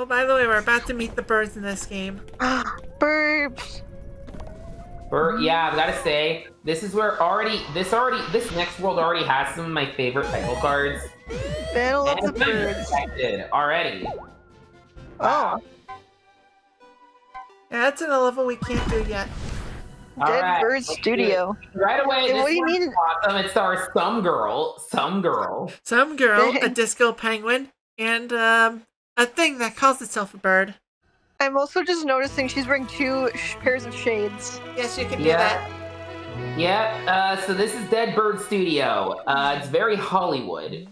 Oh, by the way, we're about to meet the birds in this game. Burbs. Yeah, I've gotta say, this is where this next world already has some of my favorite title cards. Battle of the Birds. Already. Oh. Yeah, that's in a level we can't do yet. Dead Bird Studio. Right away, Hey, this what do you one's mean? awesome. It stars some girl, a disco penguin, and a thing that calls itself a bird. I'm also just noticing she's wearing two pairs of shades. Yes, you can do that. Yeah, so this is Dead Bird Studio. It's very Hollywood.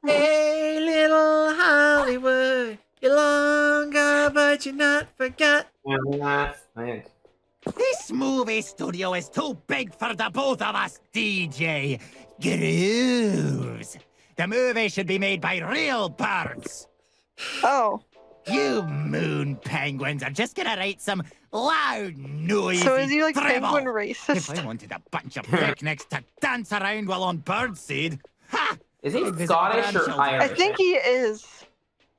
Hey, little Hollywood, you're long gone, but you're not forgot. This movie studio is too big for the both of us, DJ. Grooves. The movie should be made by real birds. Oh. You moon penguins are just gonna write some loud, noisy So is he like treble. penguin racist? If I wanted a bunch of picnics to dance around while on birdseed, ha! Is he Scottish or Irish? I think he is.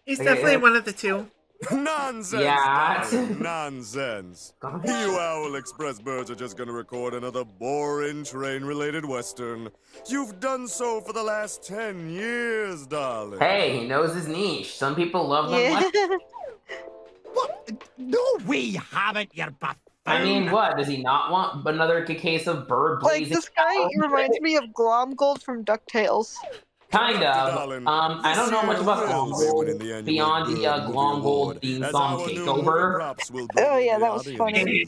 He's definitely one of the two. Nonsense! Yeah. Nonsense. You Owl Express birds are just gonna record another boring train-related western. You've done so for the last 10 years, darling. Hey, he knows his niche. Some people love them. What? No, we haven't, you buffoon. I mean, what? Does he not want another case of bird blazing? Like, this guy reminds me of Glomgold from DuckTales. Kind of. I don't know much about Glomgold beyond the Glomgold theme song Takeover. Oh yeah, that was funny.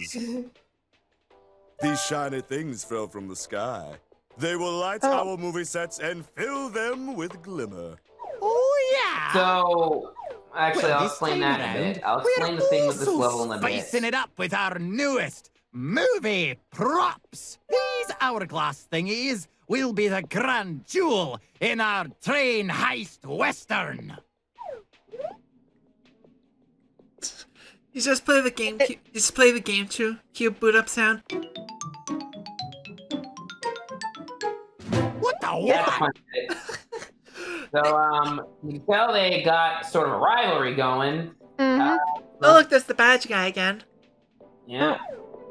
These shiny things fell from the sky. They will light our movie sets and fill them with glimmer. Oh yeah! So, actually, Well, I'll this explain time that in a around, bit. I'll explain the thing with this level in a bit. Spicing it up with our newest movie props. These hourglass thingies will be the grand jewel in our train heist western. You just play the game. Just play the game too. Cue boot up sound. What the Yeah, what? So, you can tell they got sort of a rivalry going. Mm-hmm. Oh look, there's the badge guy again. Yeah.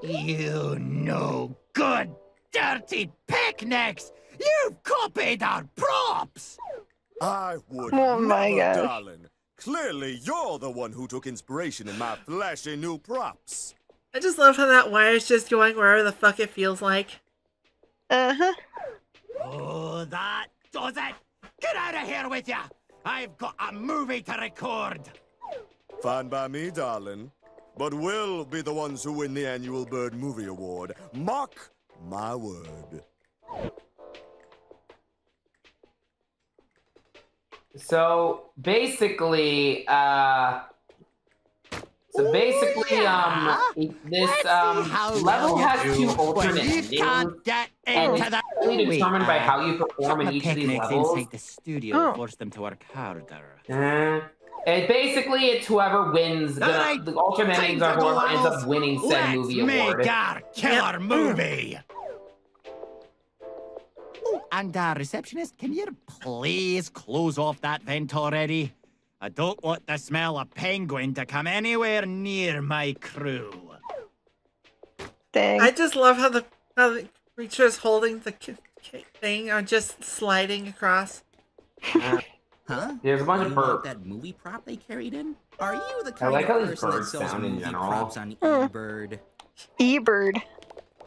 You no good, dirty picnics! You've copied our props! I would Oh my never, gosh. darling. Clearly, you're the one who took inspiration in my flashy new props. I just love how that wire's just going wherever the fuck it feels like. Uh-huh. Oh, that does it! Get out of here with ya! I've got a movie to record! Fine by me, darling. But we'll be the ones who win the annual Bird Movie Award. Mark my word. So basically, this level has two alternate endings, and it's only determined by how you perform in each of these levels. Inside the studio force them to work harder. And basically, it's whoever wins. The alternate endings are whoever ends up winning said movie award. Let's make our killer movie! Oh, and receptionist, can you please close off that vent already? I don't want the smell of penguin to come anywhere near my crew. Dang. I just love how the creatures holding the thing are just sliding across. Huh? There's a bunch of birds. That movie prop they carried in? Are you the I kind like how of these person that birds sells sound in movie general. props on eBird? eBird.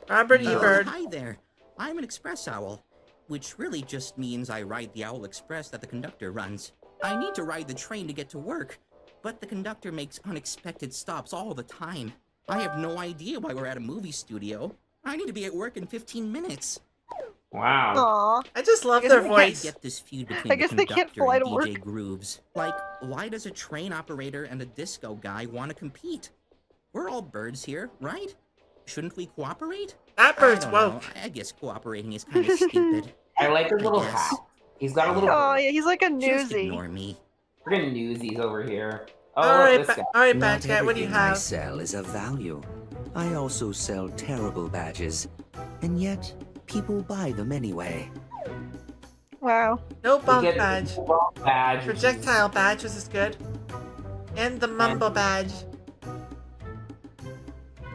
Robert Oh, eBird. hi there. I'm an express owl, which really just means I ride the Owl Express that the conductor runs. I need to ride the train to get to work, but the conductor makes unexpected stops all the time. I have no idea why we're at a movie studio. I need to be at work in 15 minutes. Wow. Aw. I just love I their guess I voice. get this feud between I guess the they can't conductor fly and to DJ work. Grooves. Like, why does a train operator and a disco guy want to compete? We're all birds here, right? Shouldn't we cooperate? That bird's I don't know. woke. I guess cooperating is kind of stupid. I like his little Yes. hat. He's got a little. Oh yeah, he's like a Just newsie. ignore me. Friggin' newsies over here. Oh, All look, right, this guy. all right, Not badge guy. What do you everything I have? sell is of value. I also sell terrible badges, and yet people buy them anyway. Wow. No We bump get badge. a bump badge. Projectile badge. This is good. And the mumble badge.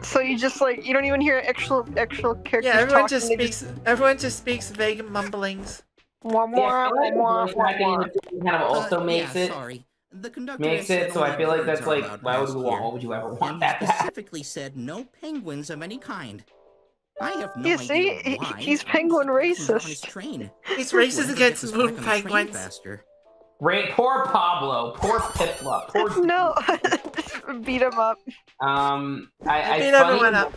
So you just like you don't even hear actual characters. Yeah, everyone talking, just speaks. Everyone just speaks vague mumblings. Wah, Yeah, I wah, feel wah, like wah, voice acting in wah. this game kind of also makes yeah, it. Sorry. The conductor Makes has said it, so I only feel like birds that's are like, allowed why past here. would you ever And want he that to happen? specifically said no penguins of any kind. I have no You idea see, why. he's I penguin was on his racist. train. He's Whoever racist gets against us moon back on the train penguins. faster. Poor Pablo, poor Pipla, poor. No, just beat him up. I beat everyone up.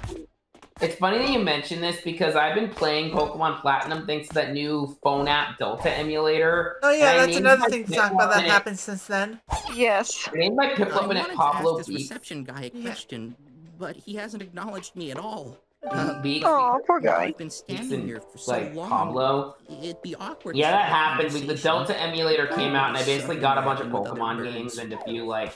It's funny that you mention this because I've been playing Pokemon Platinum thanks to that new phone app Delta emulator. Oh yeah, And I that's named another my thing to talk about Piplup that in it- happened since then. Yes. I named my I Piplup in wanted it to Pablo ask this Beaks. reception guy a Yeah. question, but he hasn't acknowledged me at all. Beaks. Oh, poor guy. I've been standing here for so Like long. Pablo. It'd be awkward. Yeah, to that have a happened. The conversation. Delta emulator came out, and I basically got a bunch of With other Pokemon birds. games and a few like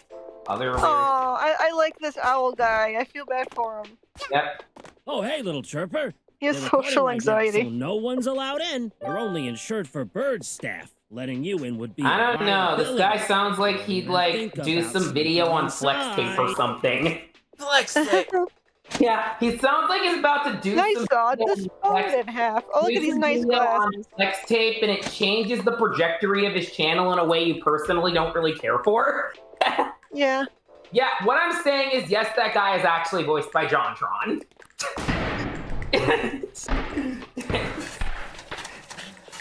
other. Weird... Oh, I like this owl guy. I feel bad for him. Yep. Oh, hey, little chirper. He has They're recording social right now, anxiety. so no one's allowed in. We're only insured for bird staff. Letting you in would be. I don't know. This guy sounds like he'd like Think do about some video on inside. flex tape or something. Flex tape. Yeah, he sounds like he's about to do Nice some dog. video Just on fold flex- it in half. Oh, look do at these some nice video on glasses. flex tape, and it changes the trajectory of his channel in a way you personally don't really care for. Yeah. Yeah, what I'm saying is, yes, that guy is actually voiced by JonTron.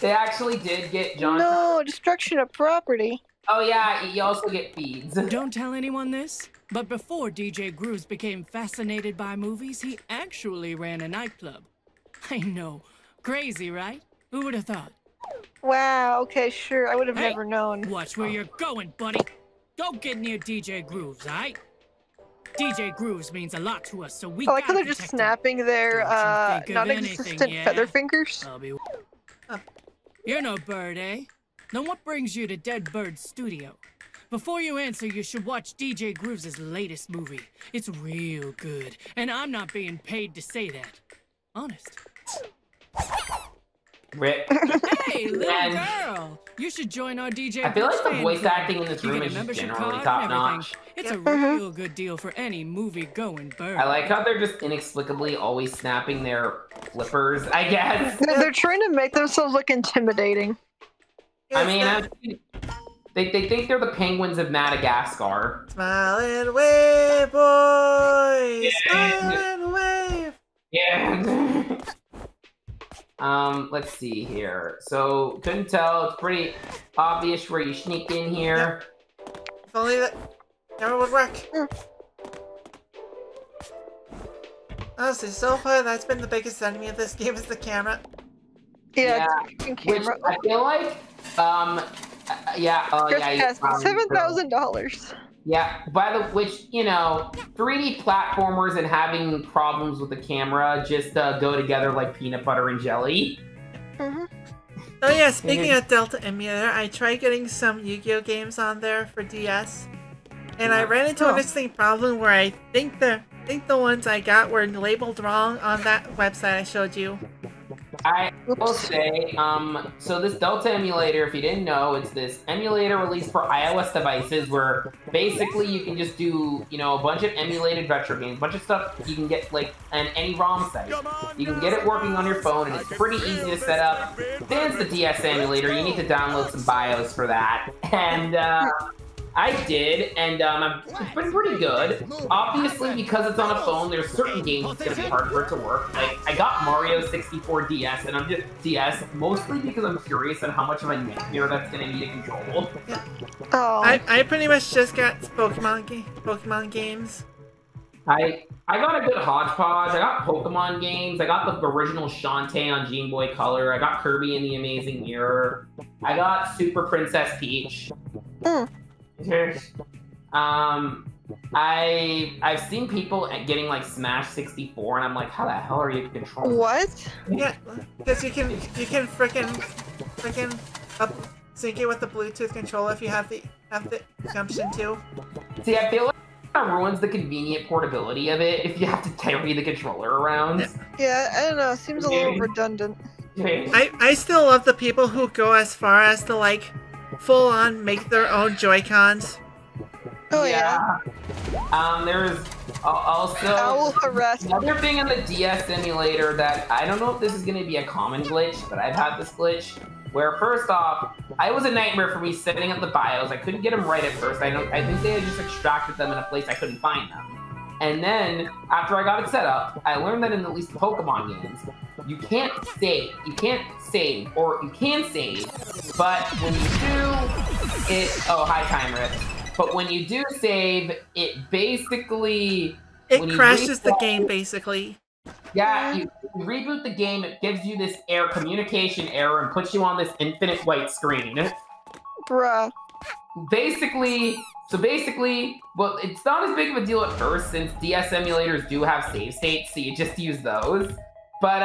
They actually did get JonTron. No, destruction of property. Oh yeah, you also get feeds. Don't tell anyone this, but before DJ Grooves became fascinated by movies, he actually ran a nightclub. I know. Crazy, right? Who would have thought? Wow, okay, sure. I would have Hey, never known. Watch where you're going, buddy. Don't get near DJ Grooves, alright? DJ Grooves means a lot to us, so we I like how gotta they're just protect him. snapping their Don't you think of non-existent anything, yeah? feather fingers. I'll be... You're no bird, eh? Then what brings you to Dead Bird Studio? Before you answer, you should watch DJ Grooves' latest movie. It's real good, and I'm not being paid to say that. Honest. Rip. Hey, little And- girl! You should join our DJ I feel like Grooves the fan voice club. acting in this You room get a is just membership generally card top and notch. everything. It's a real good deal for any movie-going bird. I like how they're just inexplicably always snapping their flippers, I guess. They're trying to make themselves look intimidating. I mean, they think they're the penguins of Madagascar. Smile and wave, boys. Yeah. Smile and wave. Yeah. Let's see here. So, couldn't tell. It's pretty obvious where you sneak in here. If only that camera would work. Honestly, so far that's been the biggest enemy of this game is the camera. Yeah, Which camera. I feel like, Chris yeah. has $7,000. Yeah, which, you know, 3D platformers and having problems with the camera just go together like peanut butter and jelly. Mm-hmm. Oh yeah, speaking of Delta Emulator, I tried getting some Yu-Gi-Oh games on there for DS. And I ran into an interesting problem where I think the ones I got were labeled wrong on that website I showed you. I will say, so this Delta emulator, if you didn't know, it's this emulator released for iOS devices where basically you can just do, you know, a bunch of emulated retro games, a bunch of stuff you can get, like, on any ROM site. You can get it working on your phone, and it's pretty easy to set up. Then it's the DS emulator. You need to download some BIOS for that. And, I did, and it's been pretty good. Obviously, because it's on a phone, there's certain games that's gonna be hard for it to work. Like, I got Mario 64 DS, and I'm just DS mostly because I'm curious on how much of a nightmare that's gonna be to control. Oh. I pretty much just got Pokemon games. I got a good hodgepodge. I got Pokemon games. I got the original Shantae on Game Boy Color. I got Kirby and the Amazing Mirror. I got Super Princess Peach. I've seen people getting like Smash 64, and I'm like, how the hell are you controlling? What? Yeah, because you can frickin' sync it with the Bluetooth controller if you have the gumption to. See, I feel like that ruins the convenient portability of it if you have to carry the controller around. Yeah, I don't know. It seems a little redundant. I still love the people who go as far as to like full on make their own Joy-Cons. Oh yeah. There's also Owl harassment. another thing in the DS emulator that I don't know if this is going to be a common glitch, but I've had this glitch where first off, it was a nightmare for me setting up the BIOS. I couldn't get them right at first. I think they had just extracted them in a place I couldn't find them. And then after I got it set up, I learned that in at least the Pokemon games, you can't save. You can't save, or you can save, but when you do, oh, hi, Time Rift. But when you do save, it basically... It crashes the game, basically. Yeah, you reboot the game, it gives you this communication error and puts you on this infinite white screen. Bruh. Basically, well, it's not as big of a deal at first since DS emulators do have save states, so you just use those. But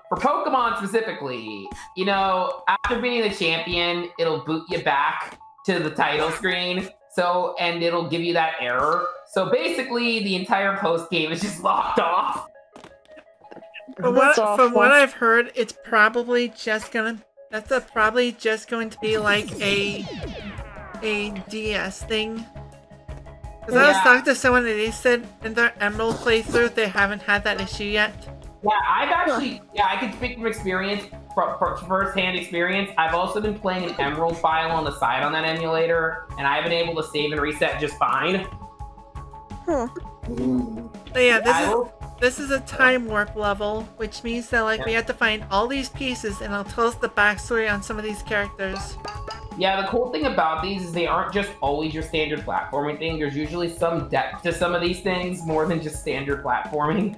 for Pokemon specifically, you know, after beating the champion, it'll boot you back to the title screen. So, and it'll give you that error. So basically, the entire post game is just locked off. From what I've heard, it's probably just gonna. That's probably just going to be like a DS thing. Because I was talking to someone and they said in their Emerald playthrough they haven't had that issue yet. Yeah, I've actually. Yeah, I can speak from experience, from first-hand experience. I've also been playing an Emerald file on the side on that emulator, and I've been able to save and reset just fine. So yeah, this is a time warp level, which means that like we have to find all these pieces, and it'll tell us the backstory on some of these characters. Yeah, the cool thing about these is they aren't just always your standard platforming thing. There's usually some depth to some of these things, more than just standard platforming.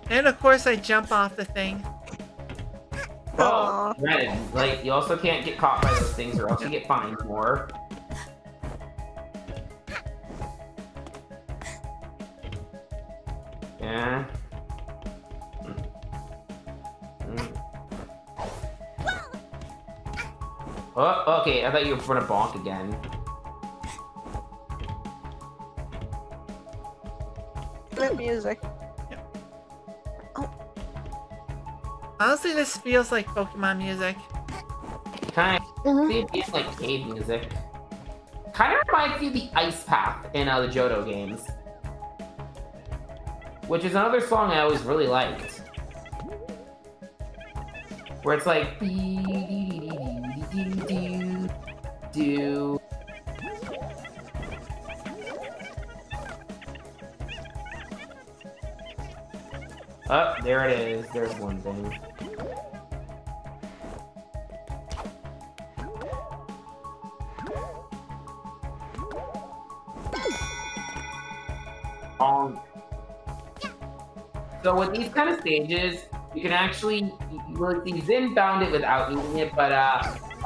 And of course, I jump off the thing. Oh, granted, like you also can't get caught by those things, or else you get fined more. Yeah. Oh, okay. I thought you were gonna bonk again. Good music. Honestly, this feels like Pokemon music. Kind of. See, it feels like cave music. Kind of reminds me of the Ice Path in the Johto games. Which is another song I always really liked. Where it's like... do. Oh, there it is. There's one thing. So with these kind of stages, you can actually, you Zin found it without needing it, but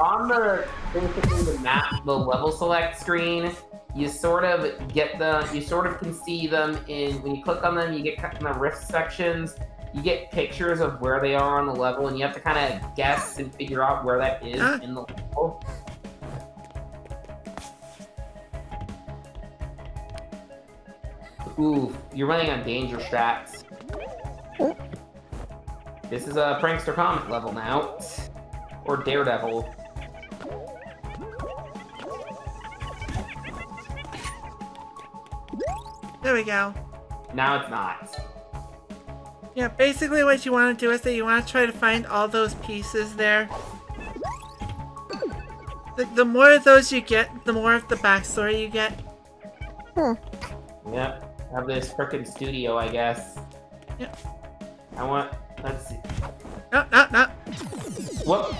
on the, basically the map, the level select screen, you sort of get you sort of can see them when you click on them, you get in the rift sections, you get pictures of where they are on the level, and you have to kind of guess and figure out where that is in the level. Ooh, you're running on danger strats. This is a Prankster Comet level now. Or Daredevil. There we go. Now it's not. Yeah, basically what you want to do is that you want to try to find all those pieces there. The more of those you get, the more of the backstory you get. Yep. Have this frickin' studio, I guess. Yep. let's see. No. Whoop.